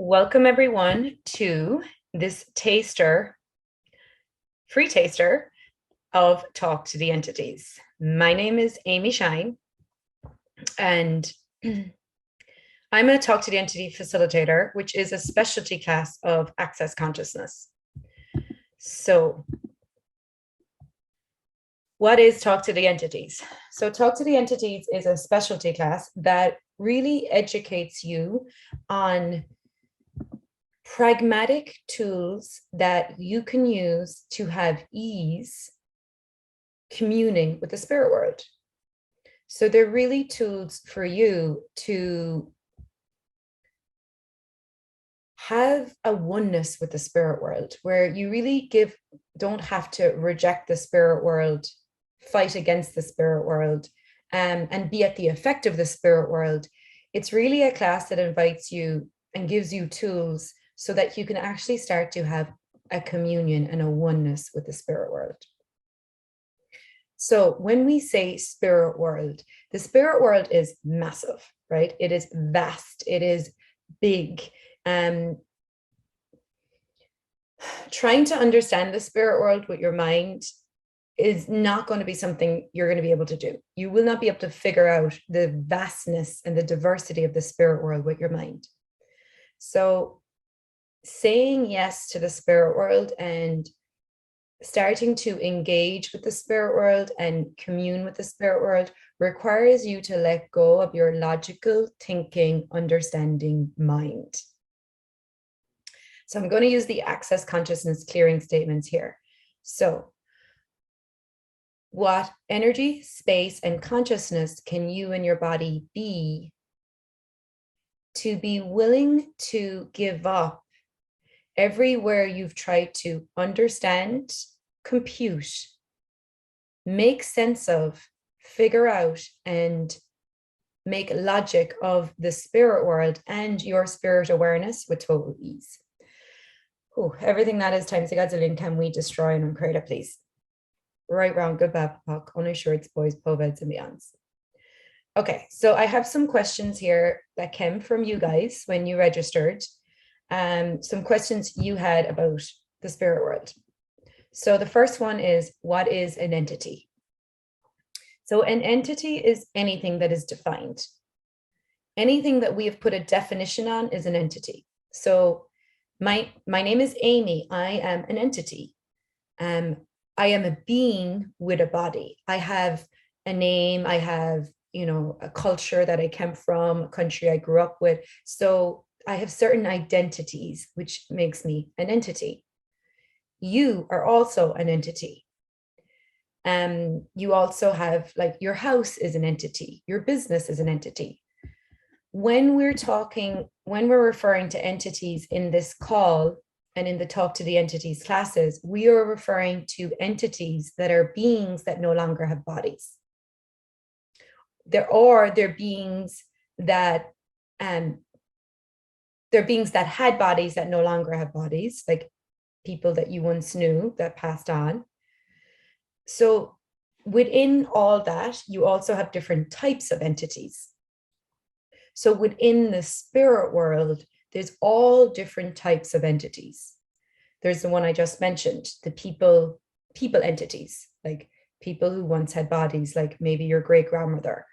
Welcome everyone to this free taster of Talk to the Entities. My name is Amy Shine, and I'm a Talk to the Entity facilitator, which is a specialty class of Access Consciousness. So what is Talk to the Entities? So Talk to the Entities is a specialty class that really educates you on pragmatic tools that you can use to have ease communing with the spirit world. So they're really tools for you to have a oneness with the spirit world, where you really don't have to reject the spirit world, fight against the spirit world, and be at the effect of the spirit world. It's really a class that invites you and gives you tools so that you can actually start to have a communion and a oneness with the spirit world. So when we say spirit world, the spirit world is massive, right? It is vast, it is big. Trying to understand the spirit world with your mind is not going to be something you're going to be able to do. You will not be able to figure out the vastness and the diversity of the spirit world with your mind. So saying yes to the spirit world and starting to engage with the spirit world and commune with the spirit world requires you to let go of your logical thinking, understanding mind. So I'm going to use the access consciousness clearing statements here. So what energy, space, and consciousness can you and your body be to be willing to give up everywhere you've tried to understand, compute, make sense of, figure out, and make logic of the spirit world and your spirit awareness with total ease? Ooh, everything that is times a gazillion can we destroy and uncreate it, please? Right, wrong, good, bad, puck, only shorts, boys, poveds, and beyonds. Okay, so I have some questions here that came from you guys when you registered. Some questions you had about the spirit world. So the first one is, what is an entity? So an entity is anything that is defined. Anything that we have put a definition on is an entity. So my name is Amy. I am an entity. I am a being with a body. I have a name. I have, a culture that I came from, a country I grew up with. So I have certain identities, which makes me an entity. You are also an entity. You also have, like, your house is an entity. Your business is an entity. When we're referring to entities in this call and in the Talk to the Entities classes, we are referring to entities that are beings that no longer have bodies. They're beings that they're beings that had bodies that no longer have bodies, like people that you once knew that passed on. So within all that, you also have different types of entities. So within the spirit world, there's all different types of entities. There's the one I just mentioned, the people entities, like people who once had bodies, like maybe your great-grandmother.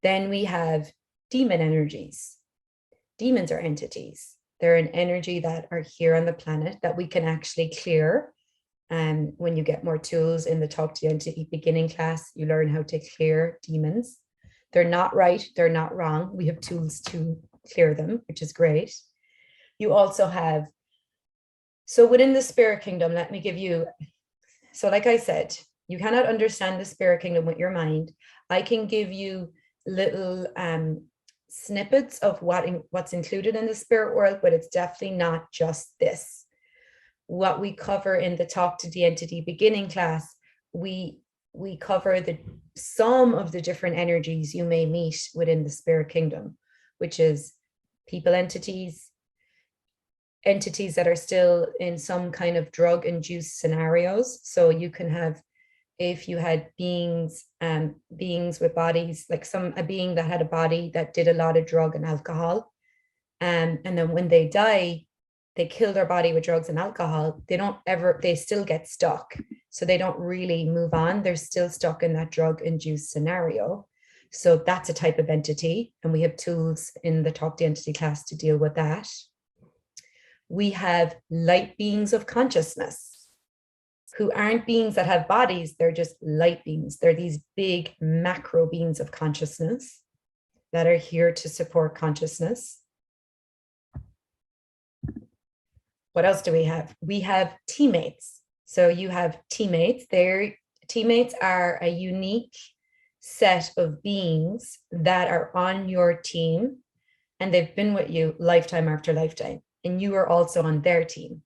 Then we have demon energies. Demons are entities. They're an energy that are here on the planet that we can actually clear. And when you get more tools in the Talk to the Entity beginning class, you learn how to clear demons. They're not right, they're not wrong. We have tools to clear them, which is great. You also have, so within the spirit kingdom, let me give you, so like I said, you cannot understand the spirit kingdom with your mind. I can give you little snippets of what's included in the spirit world, but it's definitely not just this. What we cover in the Talk to the Entity beginning class, we cover some of the different energies you may meet within the spirit kingdom, which is people entities that are still in some kind of drug-induced scenarios. So you can have, if you had beings with bodies, like a being that had a body that did a lot of drug and alcohol, And then when they die, they kill their body with drugs and alcohol. They still get stuck. So they don't really move on. They're still stuck in that drug-induced scenario. So that's a type of entity. And we have tools in the Talk to Entity class to deal with that. We have light beings of consciousness, who aren't beings that have bodies. They're just light beings. They're these big macro beings of consciousness that are here to support consciousness. What else do we have? We have teammates. So you have teammates. Teammates are a unique set of beings that are on your team, and they've been with you lifetime after lifetime, and you are also on their team,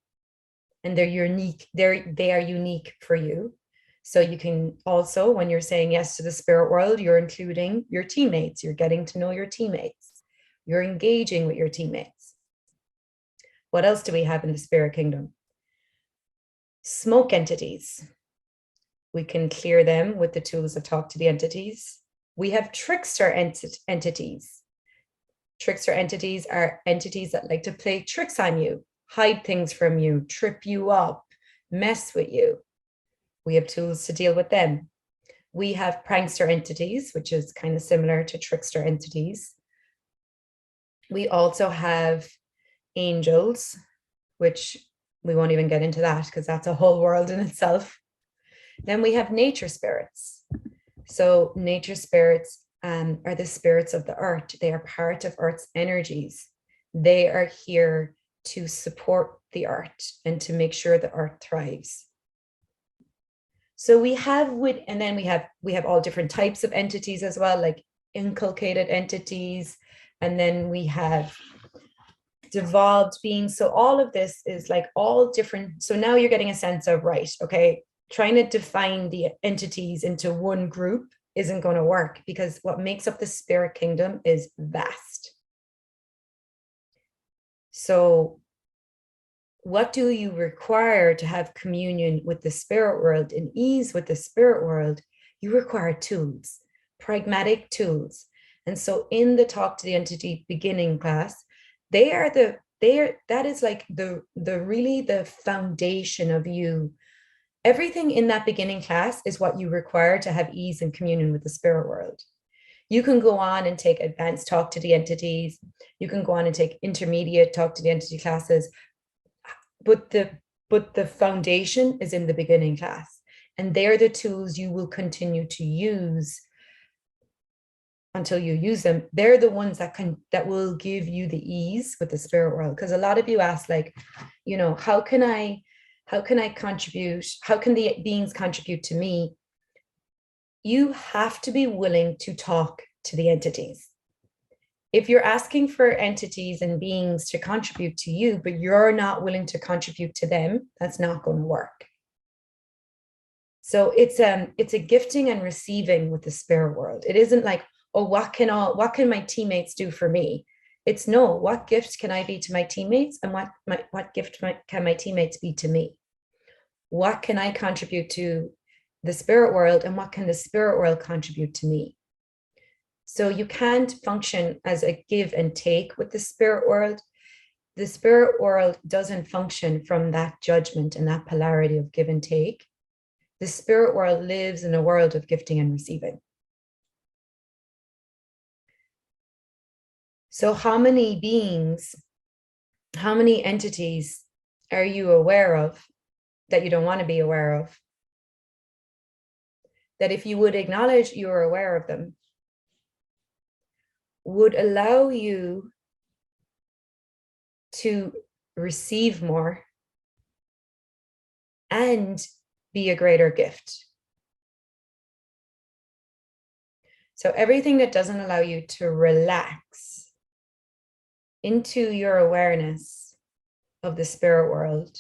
and they're unique. They are unique for you. So you can also, when you're saying yes to the spirit world, you're including your teammates. You're getting to know your teammates. You're engaging with your teammates. What else do we have in the spirit kingdom? Smoke entities. We can clear them with the tools of Talk to the Entities. We have trickster entities. Trickster entities are entities that like to play tricks on you, hide things from you, trip you up, mess with you. We have tools to deal with them. We have prankster entities, which is kind of similar to trickster entities. We also have angels, which we won't even get into that because that's a whole world in itself. Then we have nature spirits. So nature spirits are the spirits of the earth. They are part of Earth's energies. They are here to support the earth and to make sure the earth thrives. So we have and then we have all different types of entities as well, like inculcated entities, and then we have devolved beings. So all of this is like all different. So now you're getting a sense of, right, okay, trying to define the entities into one group isn't going to work, because what makes up the spirit kingdom is vast. So what do you require to have communion with the spirit world and ease with the spirit world? You require tools, pragmatic tools. And so in the Talk to the Entity beginning class, that is like the really the foundation of you. Everything in that beginning class is what you require to have ease and communion with the spirit world. You can go on and take advanced Talk to the Entities. You can go on and take intermediate Talk to the Entity classes. But the foundation is in the beginning class. And they're the tools you will continue to use until you use them. They're the ones that will give you the ease with the spirit world. Because a lot of you ask, like, you know, how can I contribute? How can the beings contribute to me? You have to be willing to talk to the entities. If you're asking for entities and beings to contribute to you, but you're not willing to contribute to them, that's not going to work. So it's a gifting and receiving with the spirit world. It isn't like, oh, what can my teammates do for me? It's no, what gift can I be to my teammates, and what gift can my teammates be to me? What can I contribute to the spirit world, and what can the spirit world contribute to me? So you can't function as a give and take with the spirit world. The spirit world doesn't function from that judgment and that polarity of give and take. The spirit world lives in a world of gifting and receiving. So how many beings, how many entities are you aware of that you don't want to be aware of? That if you would acknowledge you're aware of them, would allow you to receive more and be a greater gift. So everything that doesn't allow you to relax into your awareness of the spirit world,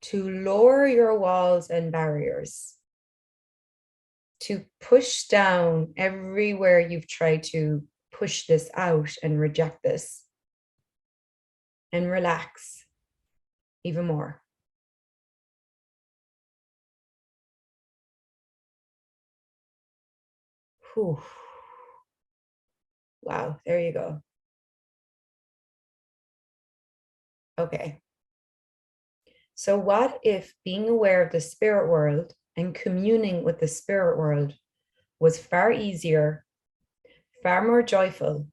to lower your walls and barriers, to push down everywhere you've tried to push this out and reject this, and relax even more. Whew. Wow, there you go. Okay. So what if being aware of the spirit world and communing with the spirit world was far easier, far more joyful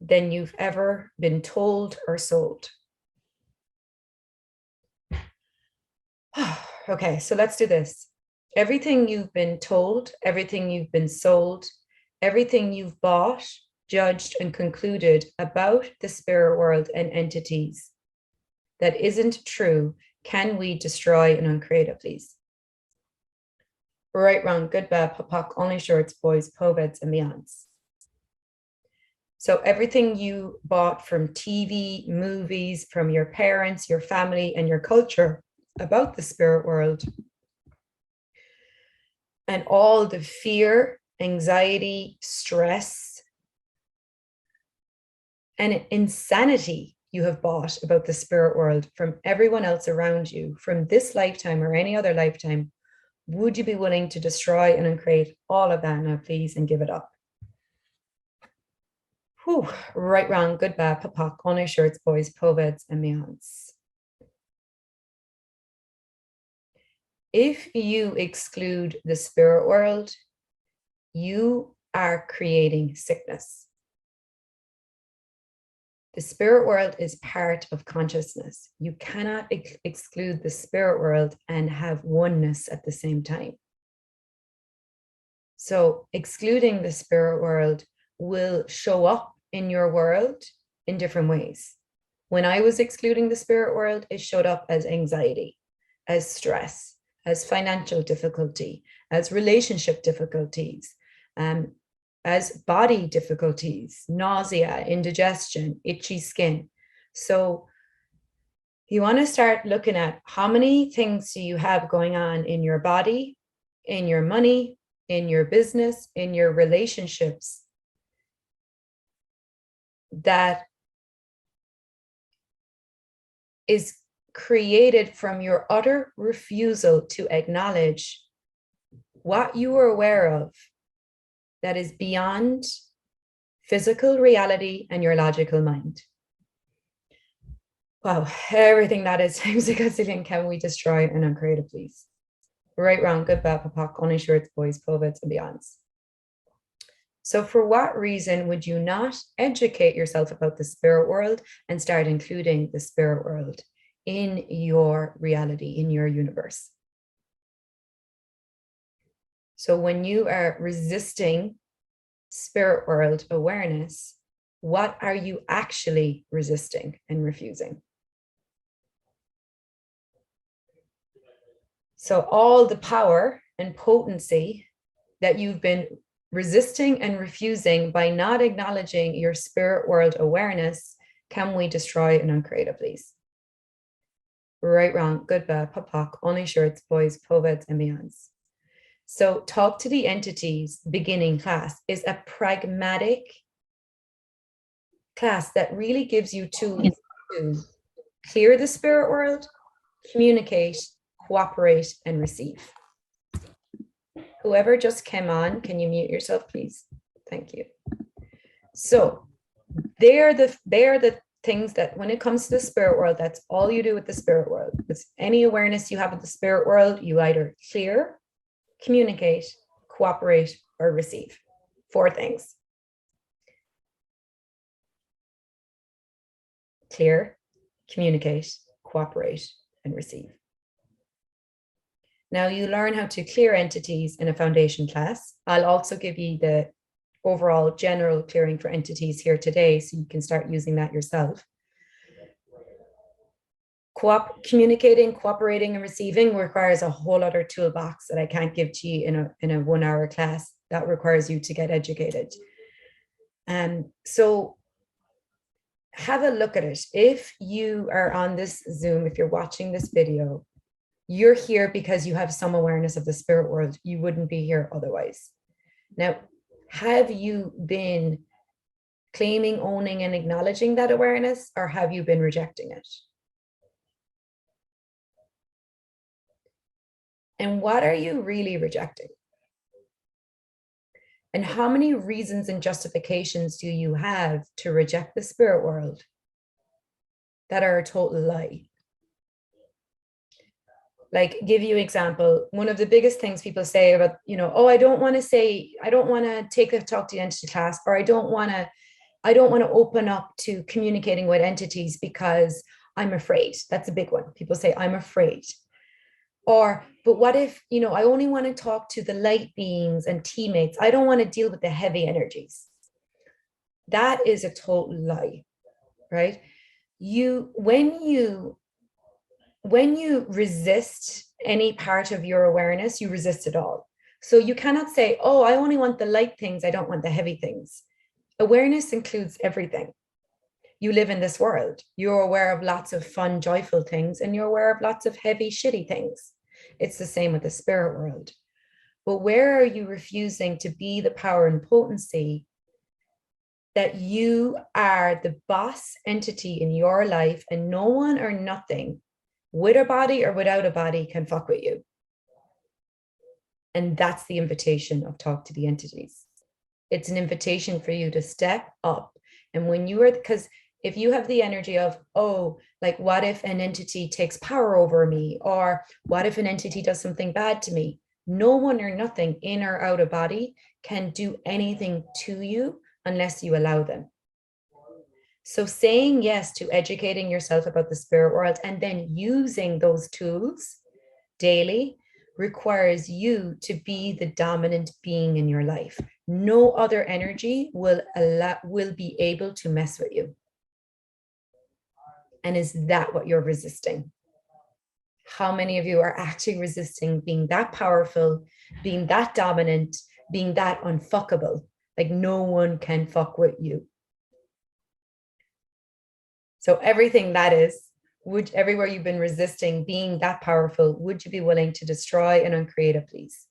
than you've ever been told or sold? Okay, so let's do this. Everything you've been told, everything you've been sold, everything you've bought, judged, and concluded about the spirit world and entities that isn't true, can we destroy and uncreate it, please? Right, wrong, good, bad, papak, only shorts, boys, poveds, and beyonds. So everything you bought from TV, movies, from your parents, your family, and your culture about the spirit world, and all the fear, anxiety, stress, and insanity you have bought about the spirit world from everyone else around you, from this lifetime or any other lifetime, would you be willing to destroy and uncreate all of that now, please, and give it up? Whew. Right, wrong, good, bad, papak, only shirts, boys, poveds, and beyonds. If you exclude the spirit world, you are creating sickness. The spirit world is part of consciousness. You cannot exclude the spirit world and have oneness at the same time. So excluding the spirit world will show up in your world in different ways. When I was excluding the spirit world, it showed up as anxiety, as stress, as financial difficulty, as relationship difficulties, as body difficulties, nausea, indigestion, itchy skin. So you want to start looking at how many things do you have going on in your body, in your money, in your business, in your relationships that is created from your utter refusal to acknowledge what you are aware of that is beyond physical reality and your logical mind. Wow, everything that is times a gazillion, can we destroy and uncreate it, please? Right, wrong, good, bad, papak, only shirts, boys, poveds, and beyonds. So for what reason would you not educate yourself about the spirit world and start including the spirit world in your reality, in your universe? So when you are resisting spirit world awareness, what are you actually resisting and refusing? So all the power and potency that you've been resisting and refusing by not acknowledging your spirit world awareness, can we destroy and uncreate it, please? Right, wrong, good, bad, papak, only shirts, boys, poveds, and beyonds. So Talk to the Entities beginning class is a pragmatic class that really gives you tools to clear the spirit world, communicate, cooperate, and receive. Whoever just came on, can you mute yourself, please? Thank you. So they're the things that when it comes to the spirit world, that's all you do with the spirit world. With any awareness you have of the spirit world, you either clear, communicate, cooperate, or receive. 4 things. Clear, communicate, cooperate, and receive. Now you learn how to clear entities in a foundation class. I'll also give you the overall general clearing for entities here today, so you can start using that yourself. Communicating, cooperating, and receiving requires a whole other toolbox that I can't give to you in a 1-hour class. That requires you to get educated. So have a look at it. If you are on this Zoom, if you're watching this video, you're here because you have some awareness of the spirit world. You wouldn't be here otherwise. Now, have you been claiming, owning, and acknowledging that awareness, or have you been rejecting it? And what are you really rejecting? And how many reasons and justifications do you have to reject the spirit world? that are a total lie. Like, give you an example. One of the biggest things people say about, you know, oh, I don't want to take the talk to the entity class, or I don't want to open up to communicating with entities because I'm afraid. That's a big one. People say, I'm afraid. Or, but what if, you know, I only want to talk to the light beings and teammates. I don't want to deal with the heavy energies. That is a total lie, right? When you resist any part of your awareness, you resist it all. So you cannot say, oh, I only want the light things, I don't want the heavy things. Awareness includes everything. You live in this world. You're aware of lots of fun, joyful things, and you're aware of lots of heavy, shitty things. It's the same with the spirit world. But where are you refusing to be the power and potency that you are the boss entity in your life, and no one or nothing, with a body or without a body, can fuck with you? And that's the invitation of Talk to the Entities. It's an invitation for you to step up. And when you are, because if you have the energy of, oh, like, what if an entity takes power over me? Or what if an entity does something bad to me? No one or nothing, in or out of body, can do anything to you unless you allow them. So saying yes to educating yourself about the spirit world and then using those tools daily requires you to be the dominant being in your life. No other energy will be able to mess with you. And is that what you're resisting? How many of you are actually resisting being that powerful, being that dominant, being that unfuckable? Like, no one can fuck with you. So everything that is, everywhere you've been resisting being that powerful, would you be willing to destroy and uncreate it, please?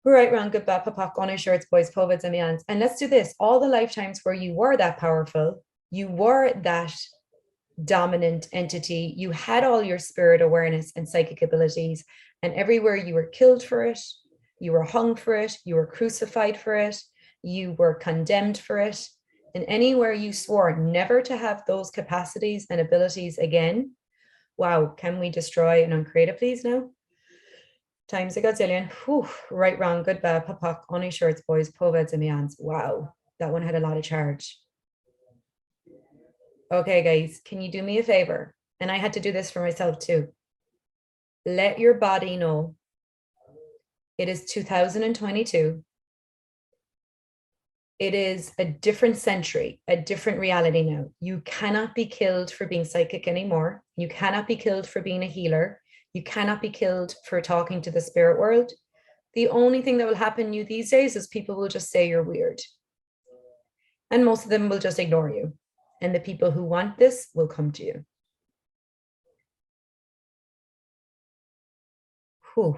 Right, wrong, good, bad, papak, on our shirts, boys, poveds, and means. And let's do this. All the lifetimes where you were that powerful, you were that dominant entity, you had all your spirit awareness and psychic abilities, and everywhere you were killed for it, you were hung for it, you were crucified for it, you were condemned for it, and anywhere you swore never to have those capacities and abilities again. Wow, can we destroy and uncreate it, please, now? Times a gazillion. Whew. Right, wrong, good, bad, papak, only shirts, boys, poveds, and means. Wow, that one had a lot of charge. Okay, guys, can you do me a favor? And I had to do this for myself too. Let your body know it is 2022. It is a different century, a different reality now. You cannot be killed for being psychic anymore. You cannot be killed for being a healer. You cannot be killed for talking to the spirit world. The only thing that will happen to you these days is people will just say you're weird. And most of them will just ignore you. And the people who want this will come to you. Whew.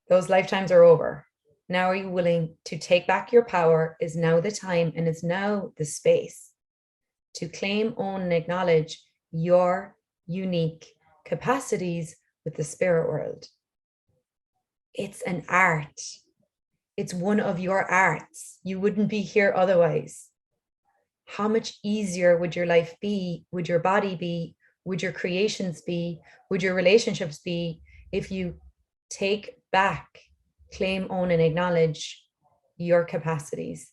Those lifetimes are over. Now are you willing to take back your power? Is now the time, and is now the space to claim, own, and acknowledge your unique capacities with the spirit world. It's an art. It's one of your arts. You wouldn't be here otherwise. How much easier would your life be? Would your body be? Would your creations be? Would your relationships be if you take back, claim, own, and acknowledge your capacities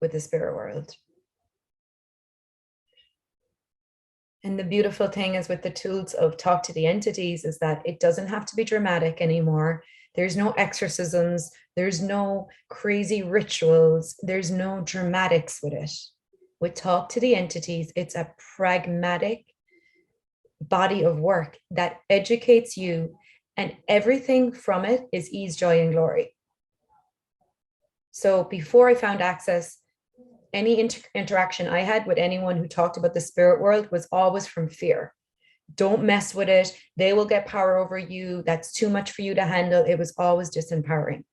with the spirit world? And the beautiful thing is with the tools of Talk to the Entities is that it doesn't have to be dramatic anymore. There's no exorcisms. There's no crazy rituals. There's no dramatics with it. With Talk to the Entities, it's a pragmatic body of work that educates you, and everything from it is ease, joy, and glory. So before I found Access, any interaction I had with anyone who talked about the spirit world was always from fear. Don't mess with it. They will get power over you. That's too much for you to handle. It was always disempowering.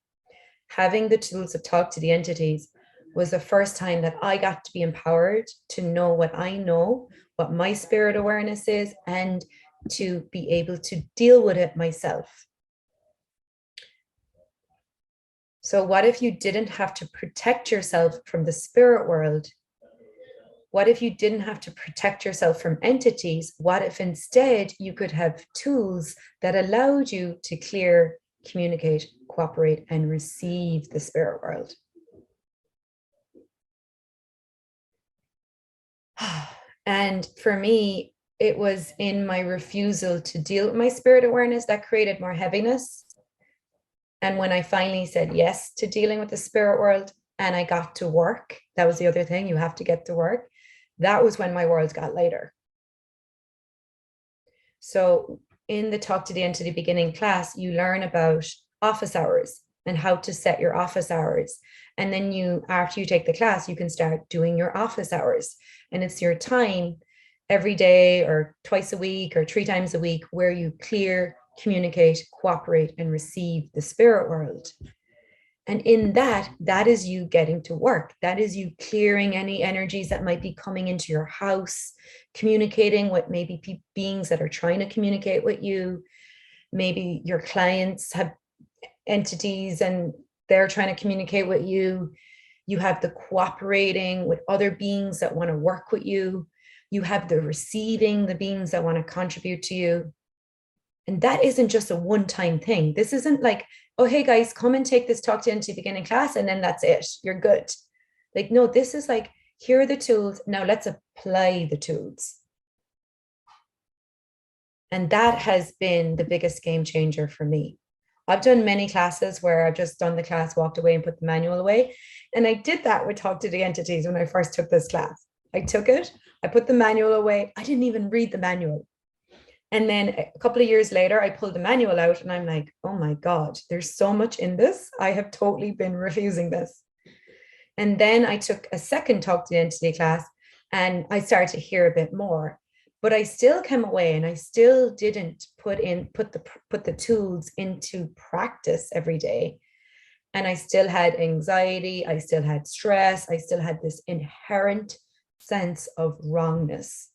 Having the tools of Talk to the Entities was the first time that I got to be empowered to know what I know, what my spirit awareness is, and to be able to deal with it myself. So what if you didn't have to protect yourself from the spirit world? What if you didn't have to protect yourself from entities? What if instead you could have tools that allowed you to clear, communicate, cooperate, and receive the spirit world? And for me, it was in my refusal to deal with my spirit awareness that created more heaviness. And when I finally said yes to dealing with the spirit world and I got to work, that was the other thing, you have to get to work. That was when my world got lighter. So in the Talk to the Entity beginning class, you learn about office hours and how to set your office hours. And then after you take the class, you can start doing your office hours. And it's your time every day or twice a week or 3 times a week where you clear, communicate, cooperate, and receive the spirit world. And in that is you getting to work. That is you clearing any energies that might be coming into your house, communicating with maybe beings that are trying to communicate with you. Maybe your clients have entities and they're trying to communicate with you. You have the cooperating with other beings that want to work with you. You have the receiving, the beings that want to contribute to you. And that isn't just a one-time thing. This isn't like, oh, hey guys, come and take this Talk to Entity beginning class and then that's it, you're good. Like, no, this is like, here are the tools, now let's apply the tools. And that has been the biggest game changer for me. I've done many classes where I've just done the class, walked away and put the manual away. And I did that with Talk to the Entities when I first took this class. I took it, I put the manual away, I didn't even read the manual. And then a couple of years later, I pulled the manual out and I'm like, oh my God, there's so much in this. I have totally been refusing this. And then I took a second Talk to the Entity class and I started to hear a bit more, but I still came away and I still didn't put the tools into practice every day. And I still had anxiety. I still had stress. I still had this inherent sense of wrongness.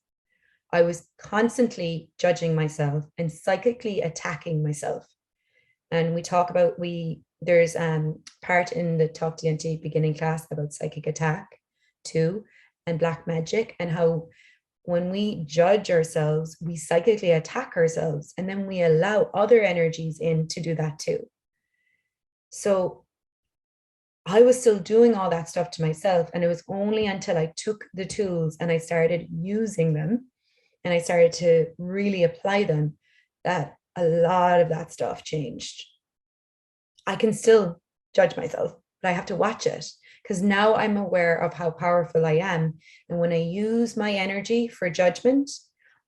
I was constantly judging myself and psychically attacking myself. And we talk about, there's part in the Talk to the Entity beginning class about psychic attack too, and black magic, and how when we judge ourselves, we psychically attack ourselves, and then we allow other energies in to do that too. So I was still doing all that stuff to myself. And it was only until I took the tools and I started using them and I started to really apply them that a lot of that stuff changed. I can still judge myself, but I have to watch it because now I'm aware of how powerful I am. And when I use my energy for judgment,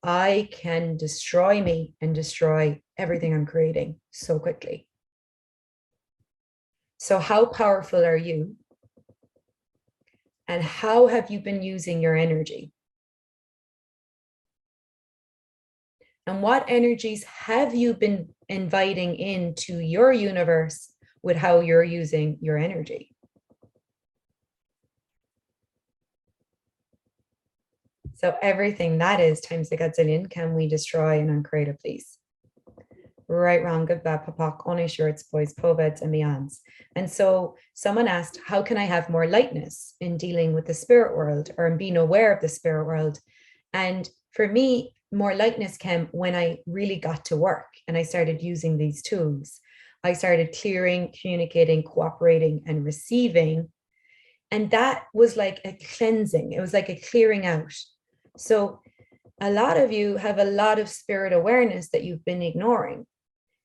I can destroy me and destroy everything I'm creating so quickly. So how powerful are you? And how have you been using your energy? And what energies have you been inviting into your universe with how you're using your energy? So everything that is times a gazillion can we destroy and uncreate it, please? Right, wrong, good, bad, papak, only shirts, boys, poveds, and beyonds. And so someone asked, how can I have more lightness in dealing with the spirit world or in being aware of the spirit world? And for me, more lightness came when I really got to work and I started using these tools. I started clearing, communicating, cooperating, and receiving. And that was like a cleansing. It was like a clearing out. So a lot of you have a lot of spirit awareness that you've been ignoring.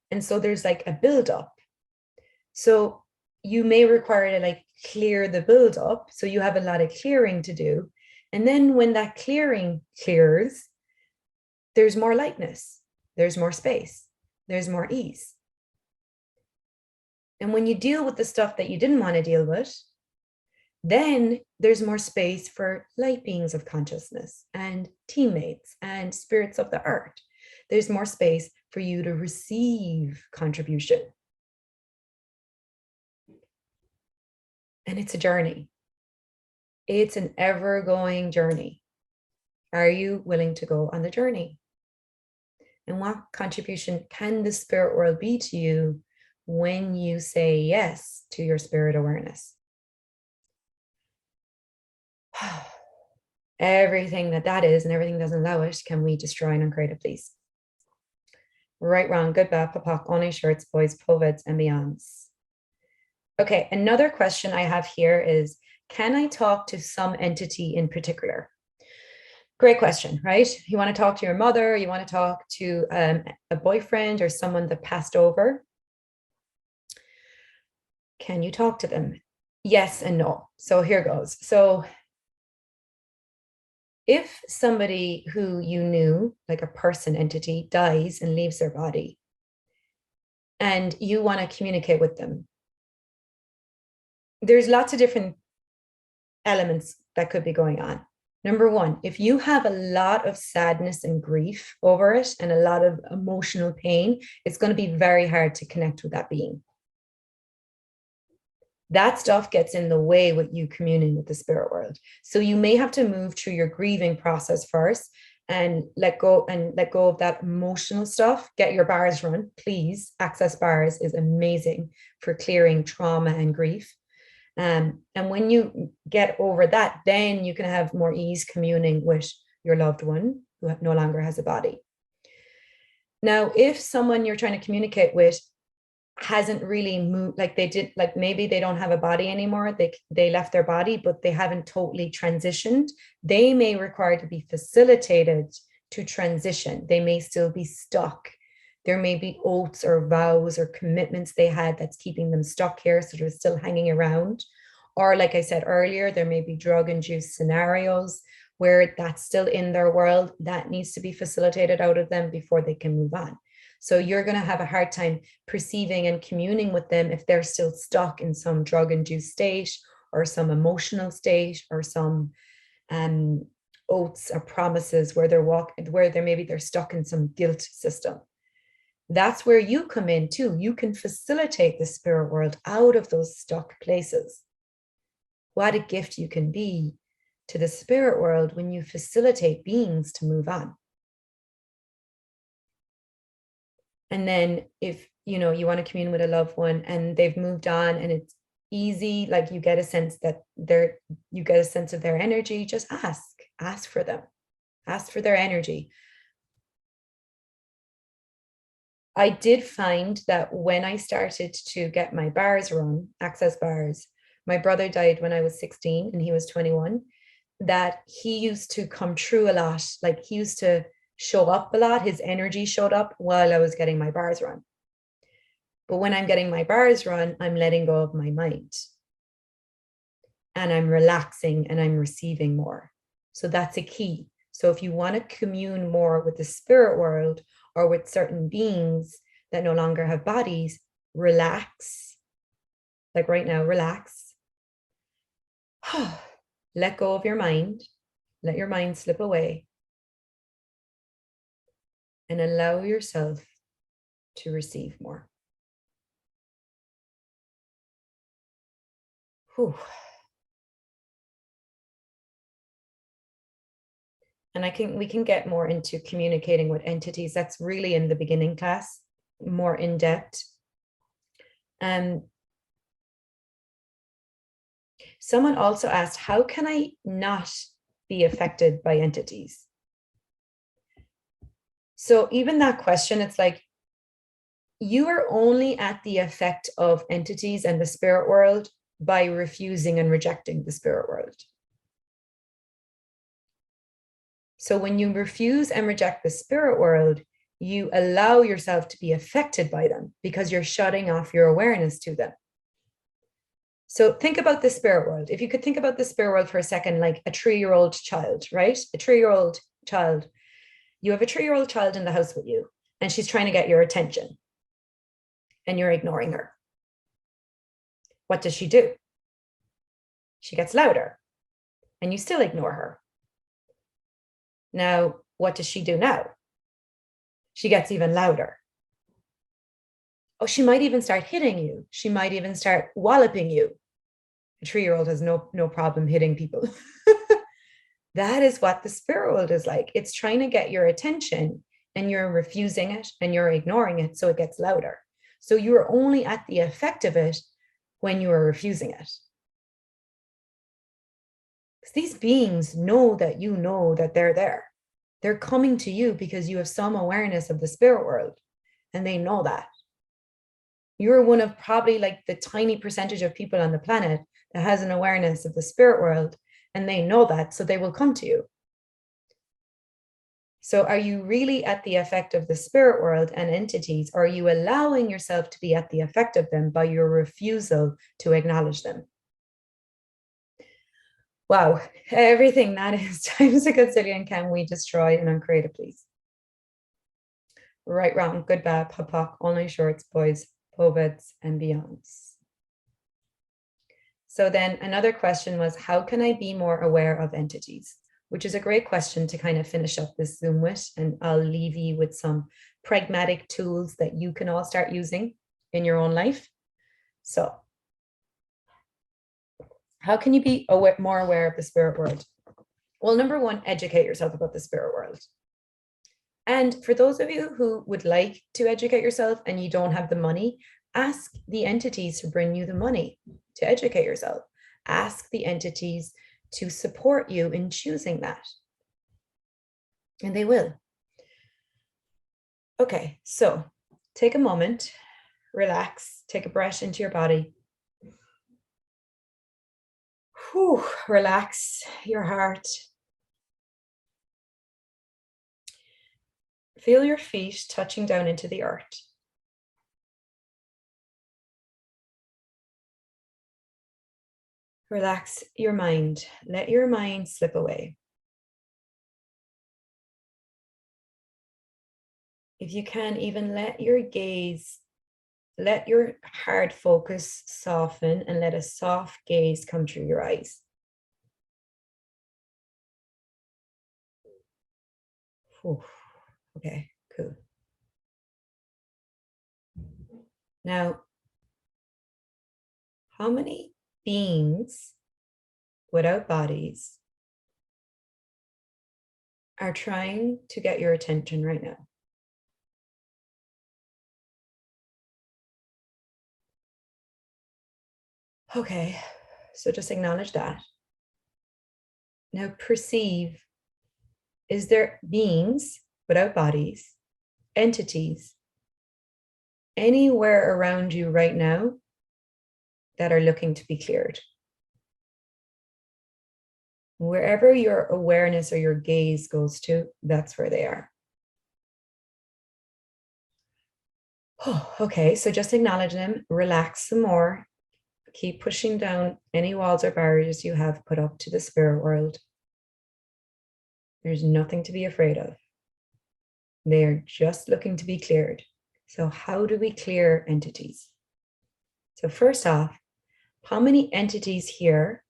And so there's like a buildup. So you may require to like clear the buildup. So you have a lot of clearing to do. And then when that clearing clears, there's more lightness, there's more space, there's more ease. And when you deal with the stuff that you didn't want to deal with, then there's more space for light beings of consciousness and teammates and spirits of the earth. There's more space for you to receive contribution. And it's a journey. It's an ever-going journey. Are you willing to go on the journey? And what contribution can the spirit world be to you when you say yes to your spirit awareness? everything that is and everything doesn't allow it, can we destroy and uncreate it, please? Right, wrong, good, bad, papak, only shirts, boys, poveds, and beyonds. Okay, another question I have here is, can I talk to some entity in particular? Great question, right? You want to talk to your mother, you want to talk to a boyfriend or someone that passed over. Can you talk to them? Yes and no. So here goes. So if somebody who you knew, like a person entity, dies and leaves their body, and you want to communicate with them, there's lots of different elements that could be going on. Number one, if you have a lot of sadness and grief over it and a lot of emotional pain, it's going to be very hard to connect with that being. That stuff gets in the way with you communing with the spirit world. So you may have to move through your grieving process first and let go of that emotional stuff. Get your bars run, please. Access bars is amazing for clearing trauma and grief. And when you get over that, then you can have more ease communing with your loved one who no longer has a body. Now, if someone you're trying to communicate with hasn't really moved, like they did, like maybe they don't have a body anymore, they left their body, but they haven't totally transitioned, they may require to be facilitated to transition. They may still be stuck. There may be oaths or vows or commitments they had that's keeping them stuck here, so they're still hanging around. Or like I said earlier, there may be drug-induced scenarios where that's still in their world, that needs to be facilitated out of them before they can move on. So you're going to have a hard time perceiving and communing with them if they're still stuck in some drug-induced state or some emotional state or some oaths or promises where they're stuck in some guilt system. That's where you come in too. You can facilitate the spirit world out of those stuck places. What a gift you can be to the spirit world when you facilitate beings to move on. And then if you want to commune with a loved one and they've moved on and it's easy, like you get a sense of their energy, just ask for them, ask for their energy. I did find that when I started to get my bars run, access bars, my brother died when I was 16 and he was 21, that he used to come true a lot. Like he used to show up a lot. His energy showed up while I was getting my bars run. But when I'm getting my bars run, I'm letting go of my mind. And I'm relaxing and I'm receiving more. So that's a key. So if you want to commune more with the spirit world or with certain beings that no longer have bodies, relax. Like right now, relax. Let go of your mind. Let your mind slip away. And allow yourself to receive more. Whew. And we can get more into communicating with entities. That's really in the beginning class, more in depth. Someone also asked, how can I not be affected by entities? So even that question, it's like, you are only at the effect of entities and the spirit world by refusing and rejecting the spirit world. So when you refuse and reject the spirit world, you allow yourself to be affected by them because you're shutting off your awareness to them. So think about the spirit world. If you could think about the spirit world for a second, like a 3-year-old child, right? A 3-year-old child. You have a 3-year-old child in the house with you, and she's trying to get your attention, and you're ignoring her. What does she do? She gets louder, and you still ignore her. Now, what does she do now? She gets even louder. Oh, she might even start hitting you. She might even start walloping you. A 3-year-old has no problem hitting people. That is what the spirit world is like. It's trying to get your attention and you're refusing it and you're ignoring it, so it gets louder. So you're only at the effect of it when you are refusing it. these beings know that they're there. They're coming to you because you have some awareness of the spirit world, and they know that. You're one of probably like the tiny percentage of people on the planet that has an awareness of the spirit world, and they know that, so they will come to you. So are you really at the effect of the spirit world and entities, or are you allowing yourself to be at the effect of them by your refusal to acknowledge them? Wow, everything that is times a gazillion can we destroy and uncreate it, please? Right, wrong, good, bad, pop, pop, only shorts, boys, poveds, and beyonds. So then another question was, how can I be more aware of entities? Which is a great question to kind of finish up this Zoom with, and I'll leave you with some pragmatic tools that you can all start using in your own life. So how can you be more aware of the spirit world? Well, number one, educate yourself about the spirit world. And for those of you who would like to educate yourself and you don't have the money, ask the entities to bring you the money to educate yourself. Ask the entities to support you in choosing that. And they will. Okay, so take a moment, relax, take a breath into your body. Whew, relax your heart. Feel your feet touching down into the earth. Relax your mind. Let your mind slip away. If you can, even let your gaze, let your hard focus soften, and let a soft gaze come through your eyes. Whew. Okay, cool. Now, how many beings without bodies are trying to get your attention right now? Okay, so just acknowledge that. Now perceive, is there beings without bodies, entities, anywhere around you right now that are looking to be cleared? Wherever your awareness or your gaze goes to, that's where they are. Oh, okay, so just acknowledge them, relax some more, keep pushing down any walls or barriers you have put up to the spirit world. There's nothing to be afraid of. They are just looking to be cleared. So how do we clear entities? So first off, how many entities here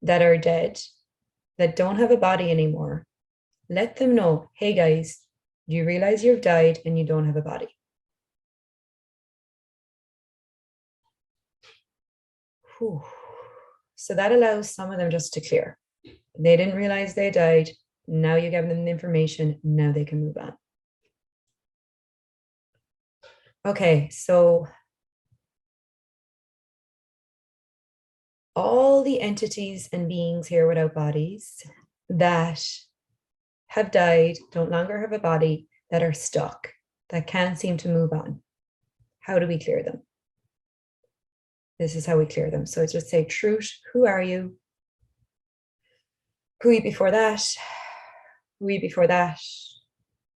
that are dead, that don't have a body anymore, let them know, hey guys, do you realize you've died and you don't have a body? Whew. So that allows some of them just to clear. They didn't realize they died. Now you give them the information. Now they can move on. Okay, so all the entities and beings here without bodies that have died, don't longer have a body, that are stuck, that can't seem to move on. How do we clear them? This is how we clear them. So just say, truth, who are you? Who are you before that? Who are you before that?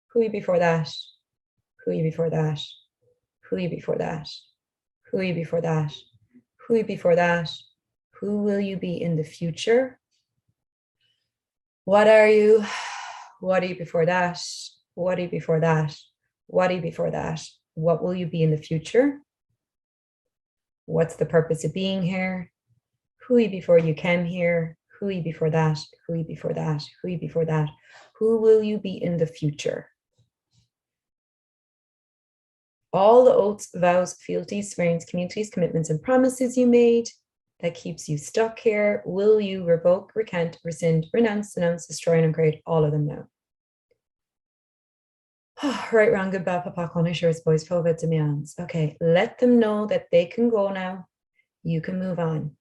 Who are you before that? Who are you before that? Who are you before that? Who are you before that? Who are you before that? Who will you be in the future? What are you? What are you before that? What are you before that? What are you before that? What will you be in the future? What's the purpose of being here? Who are you before you came here? Who are you before that? Who are you before that? Who are you before that? Who will you be in the future? All the oaths, vows, fealties, swearings, communities, commitments, and promises you made that keeps you stuck here, will you revoke, recant, rescind, renounce, denounce, destroy, and uncreate all of them now? Right, wrong, good, bad, papa, corner, shirts, boys, poveds, and beyonds. Okay, let them know that they can go now. You can move on.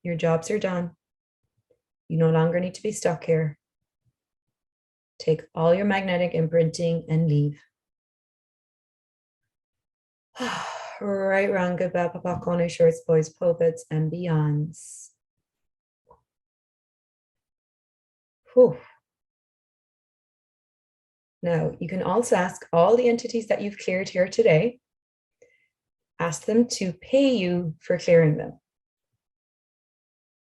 Your jobs are done. You no longer need to be stuck here. Take all your magnetic imprinting and leave. Right, wrong, good, bad, papa, corner, shorts, boys, pulpits, and beyonds. Whew. Now, you can also ask all the entities that you've cleared here today, ask them to pay you for clearing them.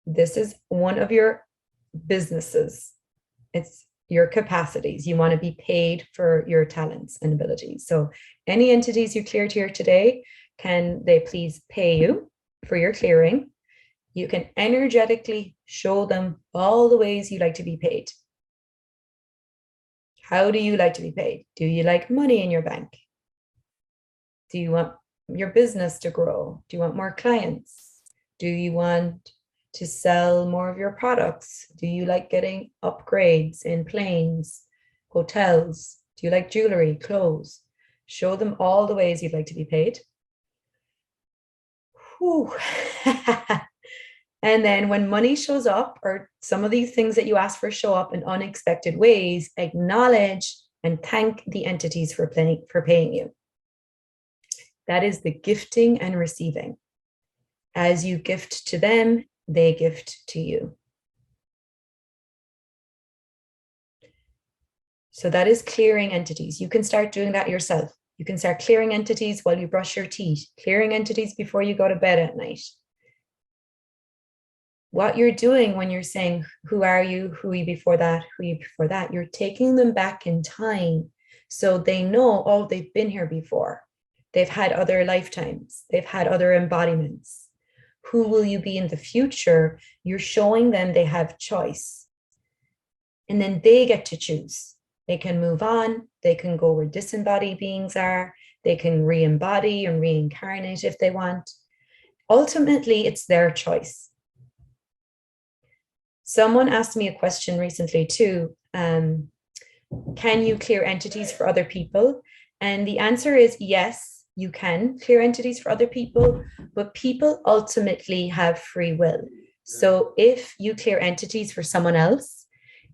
This is one of your businesses. It's your capacities. You want to be paid for your talents and abilities. So any entities you cleared here today, can they please pay you for your clearing? You can energetically show them all the ways you like to be paid. How do you like to be paid? Do you like money in your bank? Do you want your business to grow? Do you want more clients? Do you want to sell more of your products? Do you like getting upgrades in planes, hotels? Do you like jewelry, clothes? Show them all the ways you'd like to be paid. Whew. And then when money shows up, or some of these things that you ask for show up in unexpected ways, acknowledge and thank the entities for paying you. That is the gifting and receiving. As you gift to them, they gift to you. So that is clearing entities. You can start doing that yourself. You can start clearing entities while you brush your teeth, clearing entities before you go to bed at night. What you're doing when you're saying, who are you, who are you before that, who are you before that, you're taking them back in time so they know, oh, they've been here before. They've had other lifetimes. They've had other embodiments. Who will you be in the future? You're showing them they have choice. And then they get to choose. They can move on. They can go where disembodied beings are. They can re-embody and reincarnate if they want. Ultimately, it's their choice. Someone asked me a question recently too. Can you clear entities for other people? And the answer is yes, you can clear entities for other people, but people ultimately have free will. So if you clear entities for someone else,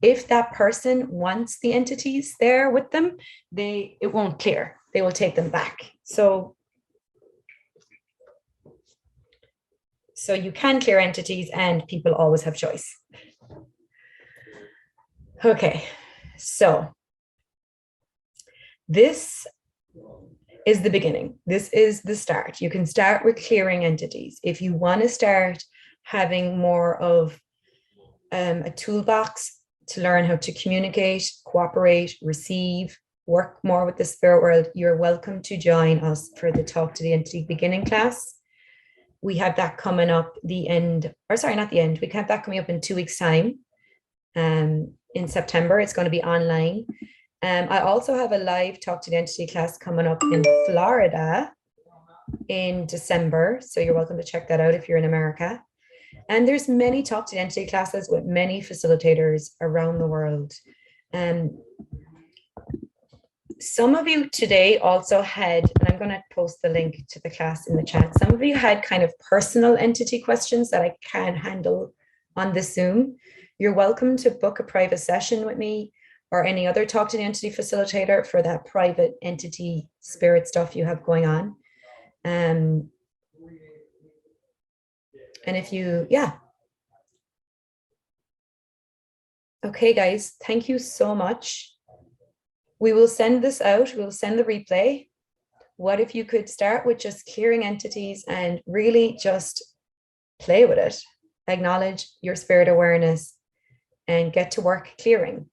if that person wants the entities there with them, it won't clear. They will take them back. So you can clear entities and people always have choice. Okay, so this is the beginning. This is the start. You can start with clearing entities. If you want to start having more of a toolbox to learn how to communicate, cooperate, receive, work more with the spirit world, you're welcome to join us for the Talk to the Entity beginning class. We have that coming up we have that coming up in 2 weeks' time. In September, it's going to be online. I also have a live Talk to the Entity class coming up in Florida in December. So you're welcome to check that out if you're in America. And there's many Talk to the Entity classes with many facilitators around the world. Some of you today also had, and I'm going to post the link to the class in the chat. Some of you had kind of personal entity questions that I can't handle on the Zoom. You're welcome to book a private session with me or any other Talk to the Entity facilitator for that private entity spirit stuff you have going on. And if you, Okay, guys, thank you so much. We will send this out. We'll send the replay. What if you could start with just clearing entities and really just play with it, acknowledge your spirit awareness and get to work clearing.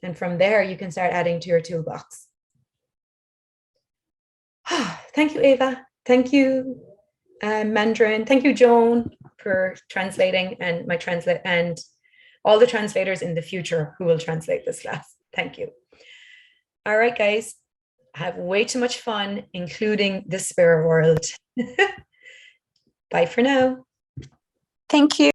And from there, you can start adding to your toolbox. Thank you, Ava. Thank you, Mandarin. Thank you, Joan, for translating, and and all the translators in the future who will translate this class. Thank you. All right, guys, have way too much fun, including the spirit world. Bye for now. Thank you.